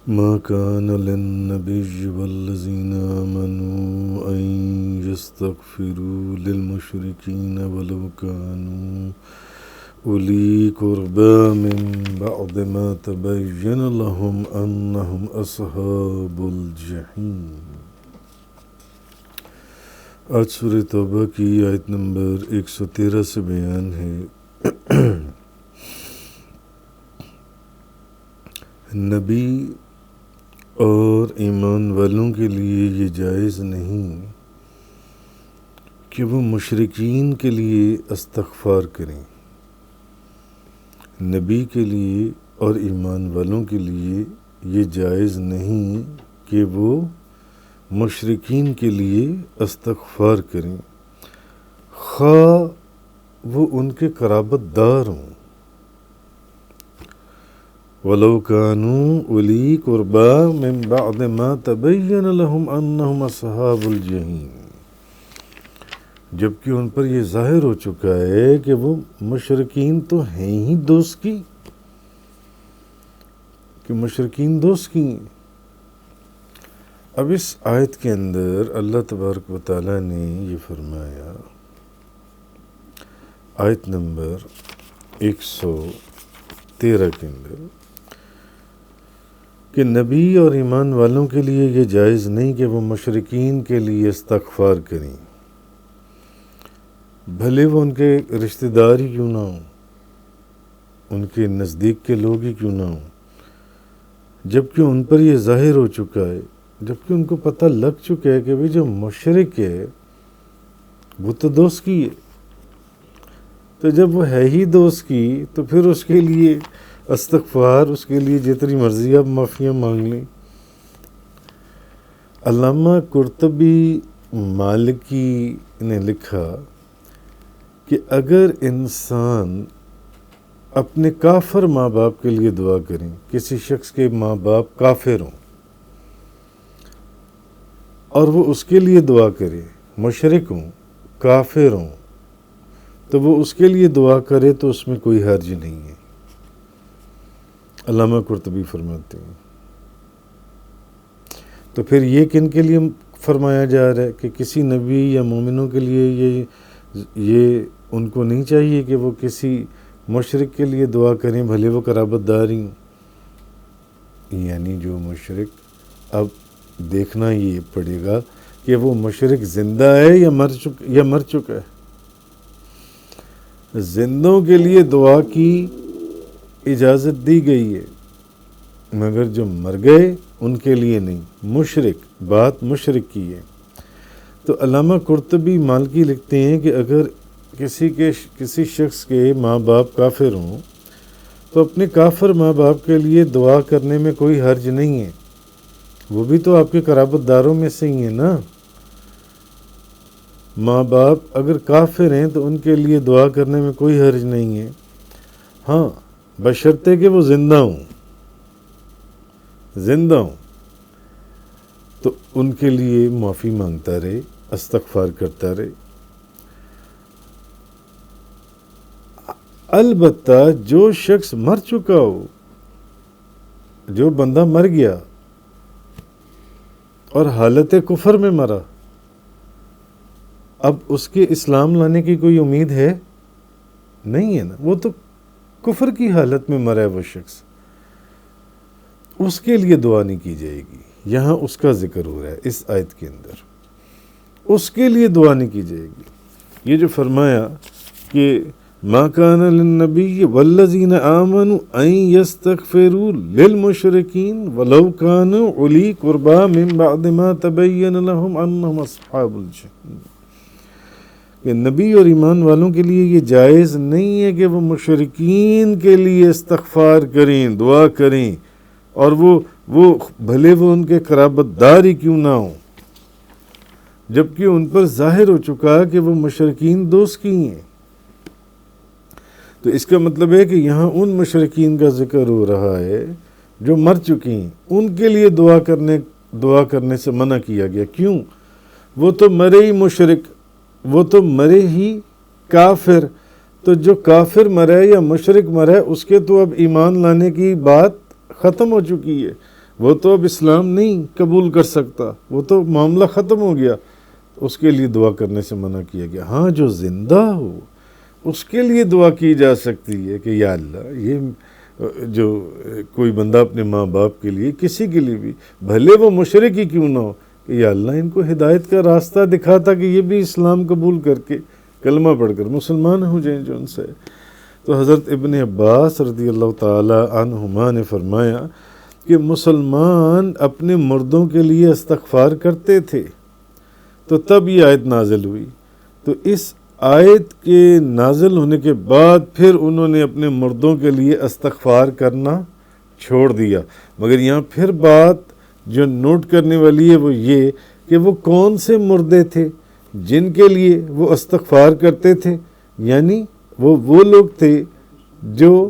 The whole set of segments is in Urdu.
ما كان للنبي والذين آمنوا أن يستغفروا للمشركين ولو كانوا أولي قربى من بعد ما تبين لهم أنهم أصحاب الجحيم۔ آج سورہ توبہ کی آیت نمبر 113 سے بیان ہے نبی اور ایمان والوں کے لیے یہ جائز نہیں کہ وہ مشرکین کے لیے استغفار کریں۔ نبی کے لیے اور ایمان والوں کے لیے یہ جائز نہیں کہ وہ مشرکین کے لیے استغفار کریں، خواہ وہ ان کے قرابت دار ہوں۔ وَلَوْ كَانُوا أُولِي قُرْبَىٰ مِن بَعْدِ مَا تَبَيَّنَ لَهُمْ أَنَّهُمْ أَصْحَابُ الْجَحِيمِ، جبکہ ان پر یہ ظاہر ہو چکا ہے کہ وہ مشرکین تو ہیں ہی دوست کی، کہ مشرکین دوست کی ہیں۔ اب اس آیت کے اندر اللہ تبارک و تعالیٰ نے یہ فرمایا، آیت نمبر 113 کے اندر، کہ نبی اور ایمان والوں کے لیے یہ جائز نہیں کہ وہ مشرکین کے لیے استغفار کریں، بھلے وہ ان کے رشتہ دار ہی کیوں نہ ہوں، ان کے نزدیک کے لوگ ہی کیوں نہ ہوں، جبکہ ان پر یہ ظاہر ہو چکا ہے، جبکہ ان کو پتہ لگ چکا ہے کہ جو مشرک ہے وہ تو دوست کی ہے، تو جب وہ ہے ہی دوست کی تو پھر اس کے لیے استغفار، اس کے لیے جتنی مرضی آپ معافیاں مانگ لیں۔ علامہ قرطبی مالکی نے لکھا کہ اگر انسان اپنے کافر ماں باپ کے لیے دعا کریں، کسی شخص کے ماں باپ کافر ہوں اور وہ اس کے لیے دعا کرے، مشرک ہوں، کافر ہوں، تو وہ اس کے لیے دعا کرے تو اس میں کوئی حرج نہیں ہے، علامہ قرطبی فرماتے ہیں۔ تو پھر یہ کن کے لیے فرمایا جا رہا ہے کہ کسی نبی یا مومنوں کے لیے یہ ان کو نہیں چاہیے کہ وہ کسی مشرک کے لیے دعا کریں، بھلے وہ قرابت دار ہی ہوں؟ یعنی جو مشرک، اب دیکھنا یہ پڑے گا کہ وہ مشرک زندہ ہے یا مر چکا ہے۔ زندوں کے لیے دعا کی اجازت دی گئی ہے، مگر جو مر گئے ان کے لیے نہیں، مشرک، بات مشرک کی ہے۔ تو علامہ قرطبی مالکی لکھتے ہیں کہ اگر کسی شخص کے ماں باپ کافر ہوں تو اپنے کافر ماں باپ کے لیے دعا کرنے میں کوئی حرج نہیں ہے، وہ بھی تو آپ کے قرابت داروں میں سے ہی ہیں نا۔ ماں باپ اگر کافر ہیں تو ان کے لیے دعا کرنے میں کوئی حرج نہیں ہے، ہاں بشرطے کہ وہ زندہ ہوں تو ان کے لیے معافی مانگتا رہے، استغفار کرتا رہے۔ البتہ جو شخص مر چکا ہو، جو بندہ مر گیا اور حالت کفر میں مرا، اب اس کے اسلام لانے کی کوئی امید ہے نہیں ہے نا، وہ تو کفر کی حالت میں مرا ہے وہ شخص، اس کے لیے دعا نہیں کی جائے گی۔ یہاں اس کا ذکر ہو رہا ہے اس آیت کے اندر، اس کے لیے دعا نہیں کی جائے گی۔ یہ جو فرمایا کہ ما کان للنبی والذین آمنوا ان یستغفروا للمشرکین ولو کانوا اولی قربی من بعد ما تبین لهم انہم اصحاب الجحیم، کہ نبی اور ایمان والوں کے لیے یہ جائز نہیں ہے کہ وہ مشرکین کے لیے استغفار کریں، دعا کریں، اور وہ بھلے وہ ان کے قرابت دار ہی کیوں نہ ہوں، جبکہ ان پر ظاہر ہو چکا کہ وہ مشرکین دوست کی ہیں۔ تو اس کا مطلب ہے کہ یہاں ان مشرکین کا ذکر ہو رہا ہے جو مر چکی ہیں، ان کے لیے دعا کرنے سے منع کیا گیا۔ کیوں؟ وہ تو مرے ہی مشرک، وہ تو مرے ہی کافر، تو جو کافر مرے یا مشرک مرے اس کے تو اب ایمان لانے کی بات ختم ہو چکی ہے، وہ تو اب اسلام نہیں قبول کر سکتا، وہ تو معاملہ ختم ہو گیا، اس کے لیے دعا کرنے سے منع کیا گیا۔ ہاں جو زندہ ہو اس کے لیے دعا کی جا سکتی ہے کہ یا اللہ، یہ جو کوئی بندہ اپنے ماں باپ کے لیے، کسی کے لیے بھی، بھلے وہ مشرک ہی کیوں نہ ہو، کہ یا اللہ ان کو ہدایت کا راستہ دکھاتا کہ یہ بھی اسلام قبول کر کے کلمہ پڑھ کر مسلمان ہو جائیں جو ان سے۔ تو حضرت ابن عباس رضی اللہ تعالی عنہما نے فرمایا کہ مسلمان اپنے مردوں کے لیے استغفار کرتے تھے، تو تب یہ آیت نازل ہوئی۔ تو اس آیت کے نازل ہونے کے بعد پھر انہوں نے اپنے مردوں کے لیے استغفار کرنا چھوڑ دیا۔ مگر یہاں پھر بات جو نوٹ کرنے والی ہے وہ یہ کہ وہ کون سے مردے تھے جن کے لیے وہ استغفار کرتے تھے، یعنی وہ لوگ تھے جو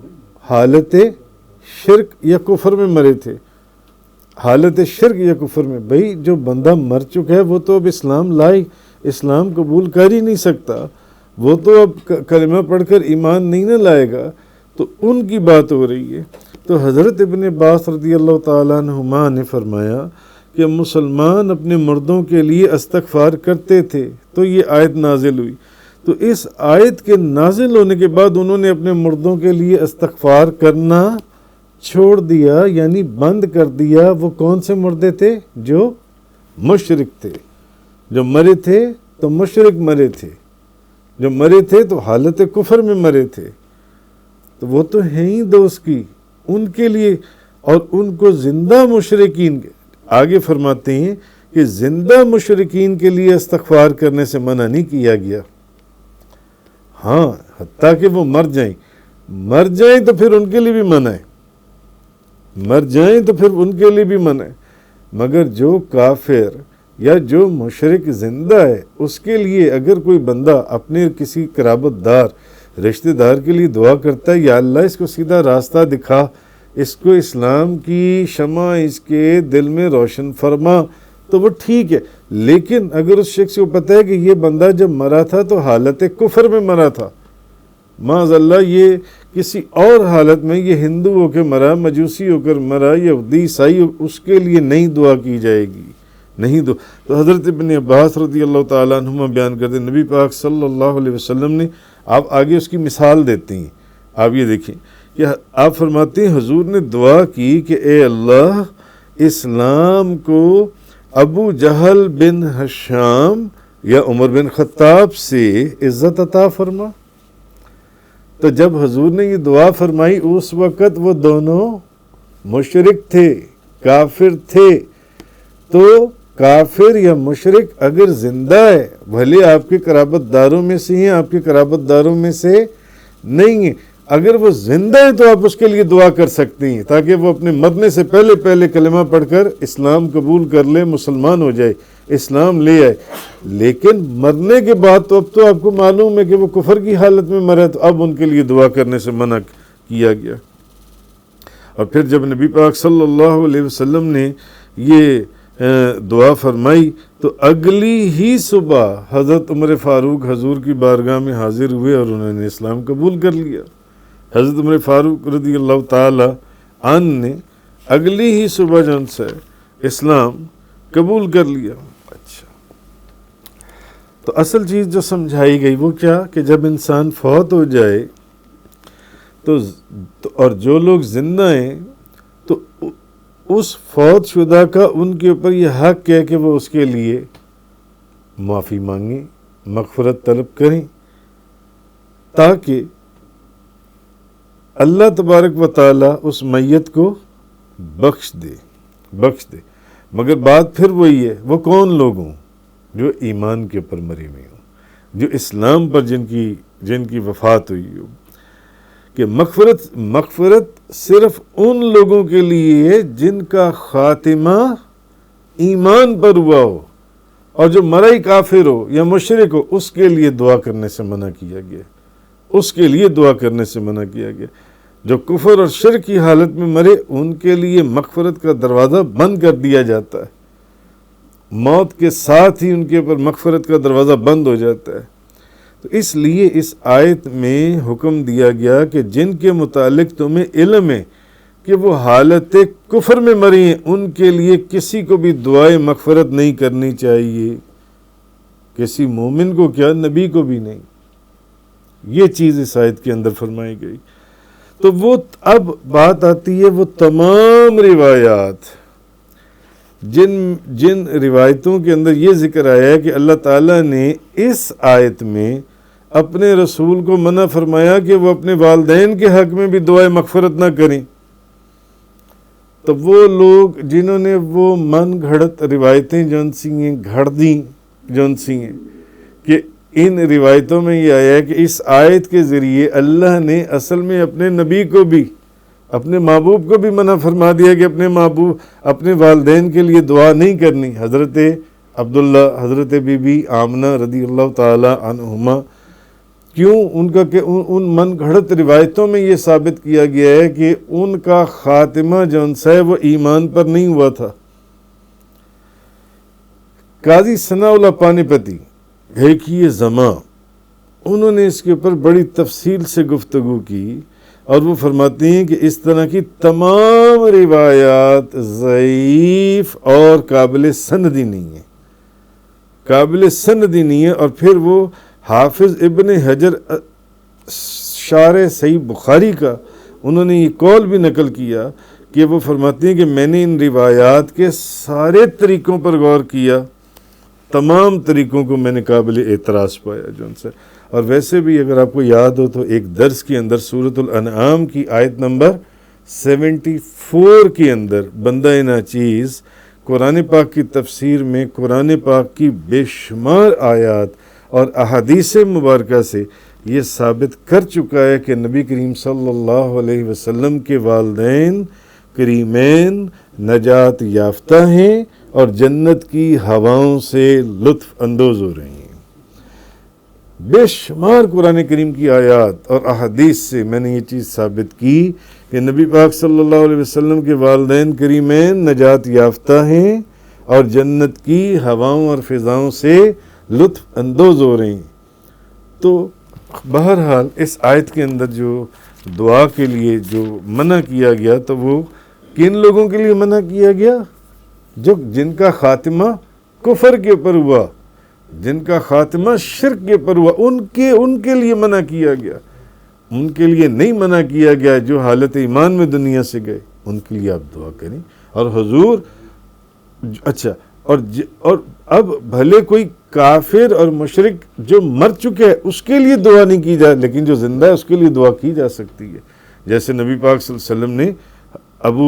حالت شرک یا کفر میں مرے تھے۔ حالت شرک یا کفر میں، بھئی جو بندہ مر چکا ہے وہ تو اب اسلام قبول کر ہی نہیں سکتا، وہ تو اب کلمہ پڑھ کر ایمان نہیں نہ لائے گا، تو ان کی بات ہو رہی ہے۔ تو حضرت ابن عباس رضی اللہ تعالیٰ عنہما نے فرمایا کہ مسلمان اپنے مردوں کے لیے استغفار کرتے تھے، تو یہ آیت نازل ہوئی۔ تو اس آیت کے نازل ہونے کے بعد انہوں نے اپنے مردوں کے لیے استغفار کرنا چھوڑ دیا، یعنی بند کر دیا۔ وہ کون سے مردے تھے؟ جو مشرک تھے، جو مرے تھے تو مشرک مرے تھے، جو مرے تھے تو حالت کفر میں مرے تھے، تو وہ تو ہیں ہی دوست کی، ان کے لیے۔ اور ان کو زندہ مشرکین کے آگے فرماتے ہیں کہ زندہ مشرکین کے لیے استغفار کرنے سے منع نہیں کیا گیا۔ ہاں حتیٰ کہ وہ مر جائیں تو پھر ان کے لیے بھی منع ہے، مر جائیں تو پھر ان کے لیے بھی منع ہے۔ مگر جو کافر یا جو مشرک زندہ ہے اس کے لیے اگر کوئی بندہ اپنے کسی قرابت دار رشتہ دار کے لیے دعا کرتا ہے، یا اللہ اس کو سیدھا راستہ دکھا، اس کو اسلام کی شمع اس کے دل میں روشن فرما، تو وہ ٹھیک ہے۔ لیکن اگر اس شخص کو پتہ ہے کہ یہ بندہ جب مرا تھا تو حالت کفر میں مرا تھا، معاذ اللہ یہ کسی اور حالت میں، یہ ہندو ہو کے مرا، مجوسی ہو کر مرا، یہودی عیسائی ہو، اس کے لیے نہیں دعا کی جائے گی، نہیں دعا۔ تو حضرت ابن عباس رضی اللہ تعالیٰ عنہما بیان کرتے ہیں، نبی پاک صلی اللہ علیہ وسلم نے، آپ آگے اس کی مثال دیتے ہیں، آپ یہ دیکھیں کہ آپ فرماتے ہیں حضور نے دعا کی کہ اے اللہ اسلام کو ابو جہل بن ہشام یا عمر بن خطاب سے عزت عطا فرما۔ تو جب حضور نے یہ دعا فرمائی اس وقت وہ دونوں مشرک تھے، کافر تھے۔ تو کافر یا مشرک اگر زندہ ہے، بھلے آپ کے قرابت داروں میں سے ہیں، آپ کے قرابت داروں میں سے نہیں ہیں، اگر وہ زندہ ہے تو آپ اس کے لیے دعا کر سکتے ہیں تاکہ وہ اپنے مرنے سے پہلے کلمہ پڑھ کر اسلام قبول کر لے، مسلمان ہو جائے، اسلام لے آئے۔ لیکن مرنے کے بعد تو اب تو آپ کو معلوم ہے کہ وہ کفر کی حالت میں مرے، تو اب ان کے لیے دعا کرنے سے منع کیا گیا۔ اور پھر جب نبی پاک صلی اللہ علیہ وسلم نے یہ دعا فرمائی تو اگلی ہی صبح حضرت عمر فاروق حضور کی بارگاہ میں حاضر ہوئے اور انہوں نے اسلام قبول کر لیا۔ حضرت عمر فاروق رضی اللہ تعالی عنہ نے اگلی ہی صبح جن سے اسلام قبول کر لیا۔ اچھا، تو اصل چیز جو سمجھائی گئی وہ کیا کہ جب انسان فوت ہو جائے تو اور جو لوگ زندہ ہیں تو اس فوت شدہ کا ان کے اوپر یہ حق ہے کہ وہ اس کے لیے معافی مانگیں، مغفرت طلب کریں، تاکہ اللہ تبارک و تعالی اس میت کو بخش دے۔ مگر بات پھر وہی ہے، وہ کون لوگ ہوں؟ جو ایمان کے اوپر مرے ہوئے ہوں، جو اسلام پر جن کی وفات ہوئی ہو۔ کہ مغفرت صرف ان لوگوں کے لیے جن کا خاتمہ ایمان پر ہوا ہو، اور جو مرا ہی کافر ہو یا مشرک ہو اس کے لیے دعا کرنے سے منع کیا گیا، اس کے لیے دعا کرنے سے منع کیا گیا۔ جو کفر اور شرک کی حالت میں مرے ان کے لیے مغفرت کا دروازہ بند کر دیا جاتا ہے، موت کے ساتھ ہی ان کے اوپر مغفرت کا دروازہ بند ہو جاتا ہے۔ تو اس لیے اس آیت میں حکم دیا گیا کہ جن کے متعلق تمہیں علم ہے کہ وہ حالت کفر میں مری ہیں، ان کے لیے کسی کو بھی دعائے مغفرت نہیں کرنی چاہیے، کسی مومن کو کیا، نبی کو بھی نہیں۔ یہ چیز اس آیت کے اندر فرمائی گئی۔ تو وہ اب بات آتی ہے وہ تمام روایات جن روایتوں کے اندر یہ ذکر آیا ہے کہ اللہ تعالیٰ نے اس آیت میں اپنے رسول کو منع فرمایا کہ وہ اپنے والدین کے حق میں بھی دعائے مغفرت نہ کریں، تو وہ لوگ جنہوں نے وہ من گھڑت روایتیں جون سی ہیں گھڑ دیں جون سی ہیں، کہ ان روایتوں میں یہ آیا ہے کہ اس آیت کے ذریعے اللہ نے اصل میں اپنے نبی کو بھی، اپنے محبوب کو بھی منع فرما دیا کہ اپنے والدین کے لیے دعا نہیں کرنی۔ حضرت عبداللہ، حضرت بی بی آمنہ رضی اللہ تعالی عنہما، کیوں ان من گھڑت روایتوں میں یہ ثابت کیا گیا ہے کہ ان کا خاتمہ جون سا ہے وہ ایمان پر نہیں ہوا تھا۔ قاضی ثناء اللہ پانی پتی ایک ہی زماں، انہوں نے اس کے اوپر بڑی تفصیل سے گفتگو کی، اور وہ فرماتے ہیں کہ اس طرح کی تمام روایات ضعیف اور قابل سندی نہیں ہیں، قابل سندی نہیں ہے۔ اور پھر وہ حافظ ابن حجر شارح صحیح بخاری کا انہوں نے یہ قول بھی نقل کیا کہ وہ فرماتے ہیں کہ میں نے ان روایات کے سارے طریقوں پر غور کیا، تمام طریقوں کو میں نے قابل اعتراض پایا جن سے۔ اور ویسے بھی اگر آپ کو یاد ہو تو ایک درس کے اندر سورۃ الانعام کی آیت نمبر 74 کے اندر بندہ ناچیز قرآن پاک کی تفسیر میں قرآن پاک کی بے شمار آیات اور احادیث مبارکہ سے یہ ثابت کر چکا ہے کہ نبی کریم صلی اللہ علیہ وسلم کے والدین کریمین نجات یافتہ ہیں اور جنت کی ہواؤں سے لطف اندوز ہو رہے ہیں۔ بے شمار قرآن کریم کی آیات اور احادیث سے میں نے یہ چیز ثابت کی کہ نبی پاک صلی اللہ علیہ وسلم کے والدین کریمین نجات یافتہ ہیں اور جنت کی ہواؤں اور فضاؤں سے لطف اندوز ہو رہے ہیں۔ تو بہرحال اس آیت کے اندر جو دعا کے لیے جو منع کیا گیا تو وہ کن لوگوں کے لیے منع کیا گیا؟ جن کا خاتمہ کفر کے اوپر ہوا، جن کا خاتمہ شرک کے اوپر ہوا، ان کے لیے منع کیا گیا۔ ان کے لیے نہیں منع کیا گیا جو حالت ایمان میں دنیا سے گئے، ان کے لیے آپ دعا کریں۔ اور حضور اچھا اور اب بھلے کوئی کافر اور مشرک جو مر چکے ہے اس کے لیے دعا نہیں کی جائے، لیکن جو زندہ ہے اس کے لیے دعا کی جا سکتی ہے۔ جیسے نبی پاک صلی اللہ علیہ وسلم نے ابو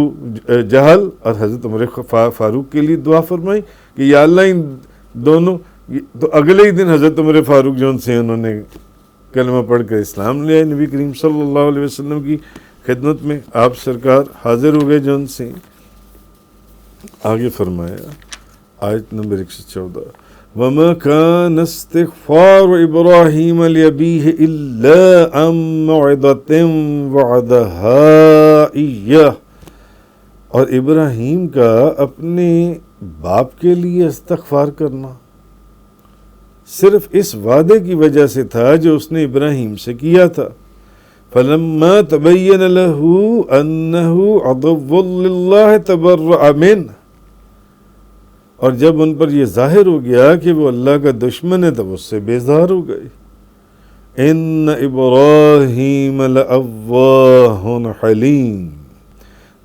جہل اور حضرت عمر فاروق کے لیے دعا فرمائی کہ یا اللہ ان دونوں، تو اگلے ہی دن حضرت عمر فاروق جون سے انہوں نے کلمہ پڑھ کر اسلام لے آئے۔ نبی کریم صلی اللہ علیہ وسلم کی خدمت میں آپ سرکار حاضر ہو گئے جون سے۔ آگے فرمایا آیت نمبر 114، وَمَا كَانَ اسْتِغْفَارُ إِبْرَاهِيمَ لِأَبِيهِ إِلَّا عَن مَّوْعِدَةٍ وَعَدَهَا إِيَّاهُ، اور ابراہیم کا اپنے باپ کے لیے استغفار کرنا صرف اس وعدے کی وجہ سے تھا جو اس نے ابراہیم سے کیا تھا۔ فَلَمَّا تَبَيَّنَ لَهُ أَنَّهُ عَدُوٌّ لِلَّهِ تَبَرَّأَ مِنْهُ، اور جب ان پر یہ ظاہر ہو گیا کہ وہ اللہ کا دشمن ہے تو وہ اس سے بیزار ہو گئے۔ إِنَّ إِبْرَاهِيمَ لَأَوَّاهٌ حَلِيمٌ،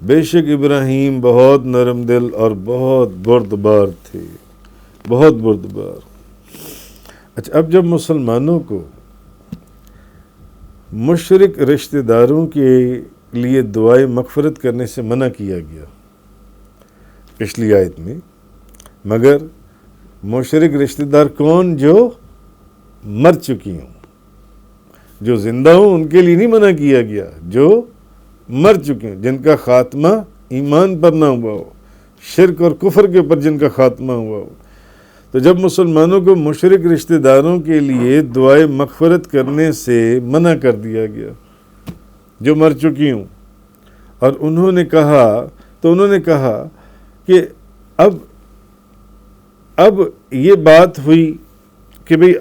بے شک ابراہیم بہت نرم دل اور بہت بردبار تھے، بہت بردبار۔ اچھا، اب جب مسلمانوں کو مشرک رشتہ داروں کے لیے دعائے مغفرت کرنے سے منع کیا گیا پچھلی آیت میں، مگر مشرک رشتہ دار کون؟ جو مر چکی ہوں، جو زندہ ہوں ان کے لیے نہیں منع کیا گیا، جو مر چکے ہیں، جن کا خاتمہ ایمان پر نہ ہوا ہو، شرک اور کفر کے اوپر جن کا خاتمہ ہوا ہو۔ تو جب مسلمانوں کو مشرک رشتہ داروں کے لیے دعائے مغفرت کرنے سے منع کر دیا گیا جو مر چکی ہوں، اور انہوں نے کہا کہ اب یہ بات ہوئی کہ بھئی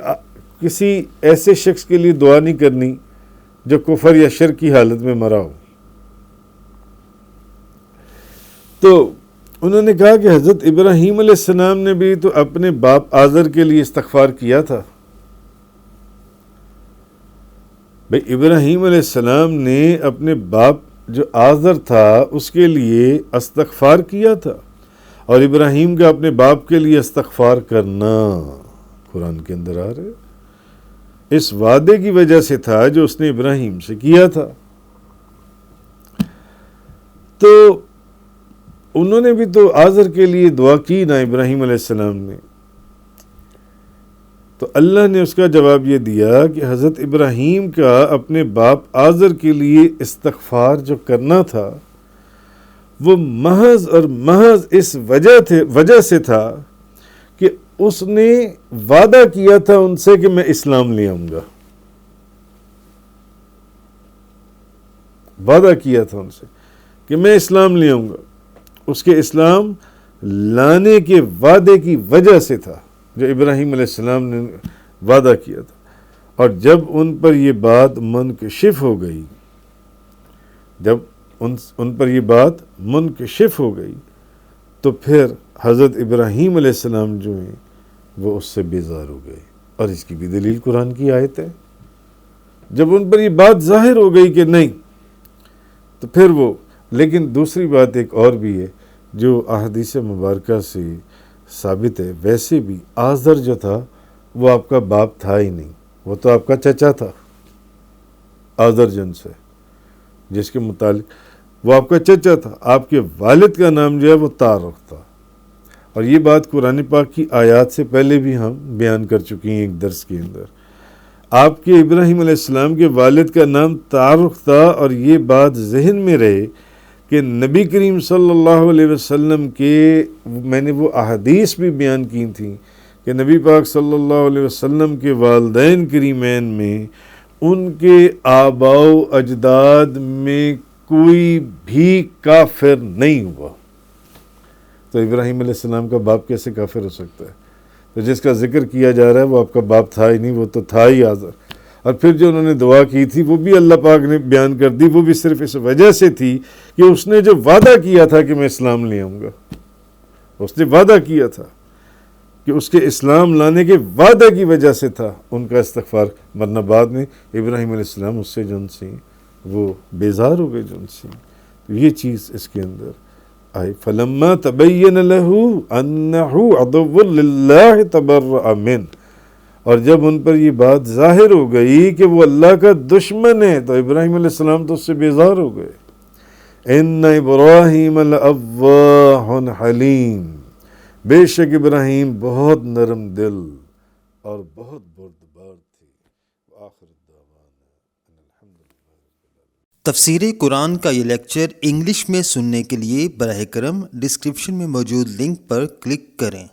کسی ایسے شخص کے لیے دعا نہیں کرنی جو کفر یا شرک کی حالت میں مرا ہو۔ تو انہوں نے کہا کہ حضرت ابراہیم علیہ السلام نے بھی تو اپنے باپ آزر کے لیے استغفار کیا تھا. بھئی ابراہیم علیہ السلام نے اپنے باپ جو آزر تھا اس کے لیے استغفار کیا تھا، اور ابراہیم کا اپنے باپ کے لیے استغفار کرنا قرآن کے اندر آ رہے اس وعدے کی وجہ سے تھا جو اس نے ابراہیم سے کیا تھا. تو انہوں نے بھی تو آزر کے لیے دعا کی نا ابراہیم علیہ السلام نے. تو اللہ نے اس کا جواب یہ دیا کہ حضرت ابراہیم کا اپنے باپ آزر کے لیے استغفار جو کرنا تھا وہ محض اور محض اس وجہ سے تھا کہ اس نے وعدہ کیا تھا ان سے کہ میں اسلام لے آؤں گا. وعدہ کیا تھا ان سے کہ میں اسلام لے آؤں گا. اس کے اسلام لانے کے وعدے کی وجہ سے تھا جو ابراہیم علیہ السلام نے وعدہ کیا تھا. اور جب ان پر یہ بات منکشف ہو گئی، جب ان پر یہ بات منکشف ہو گئی تو پھر حضرت ابراہیم علیہ السلام جو ہیں وہ اس سے بیزار ہو گئے. اور اس کی بھی دلیل قرآن کی آیت ہے. جب ان پر یہ بات ظاہر ہو گئی کہ نہیں تو پھر وہ، لیکن دوسری بات ایک اور بھی ہے جو احادیث مبارکہ سے ثابت ہے. ویسے بھی آزر جو تھا وہ آپ کا باپ تھا ہی نہیں، وہ تو آپ کا چچا تھا. آزر جن سے جس کے متعلق وہ آپ کا چچا تھا. آپ کے والد کا نام جو ہے وہ تارخ تھا. اور یہ بات قرآن پاک کی آیات سے پہلے بھی ہم بیان کر چکی ہیں ایک درس کے اندر. آپ کے ابراہیم علیہ السلام کے والد کا نام تارخ تھا. اور یہ بات ذہن میں رہے کہ نبی کریم صلی اللہ علیہ وسلم کے، میں نے وہ احادیث بھی بیان کی تھیں کہ نبی پاک صلی اللہ علیہ وسلم کے والدین کریمین میں ان کے آباء و اجداد میں کوئی بھی کافر نہیں ہوا. تو ابراہیم علیہ السلام کا باپ کیسے کافر ہو سکتا ہے؟ تو جس کا ذکر کیا جا رہا ہے وہ آپ کا باپ تھا ہی نہیں، وہ تو تھا ہی آزر. اور پھر جو انہوں نے دعا کی تھی وہ بھی اللہ پاک نے بیان کر دی، وہ بھی صرف اس وجہ سے تھی کہ اس نے جو وعدہ کیا تھا کہ میں اسلام لے آؤں گا، اس نے وعدہ کیا تھا کہ اس کے اسلام لانے کے وعدے کی وجہ سے تھا ان کا استغفار. ورنہ بعد میں ابراہیم علیہ السلام اس سے جن سے وہ بیزار ہو گئے جن سے. تو یہ چیز اس کے اندر آئی. فلما تبین له انه عدو للہ تبرأ منہ. اور جب ان پر یہ بات ظاہر ہو گئی کہ وہ اللہ کا دشمن ہے تو ابراہیم علیہ السلام تو اس سے بیزار ہو گئے. ان ابراہیم لأواہ حلیم. بے شک ابراہیم بہت نرم دل اور بہت بردبار تھے. آخر الدعوانا الحمدللہ. تفسیر قرآن کا یہ لیکچر انگلش میں سننے کے لیے براہ کرم ڈسکرپشن میں موجود لنک پر کلک کریں.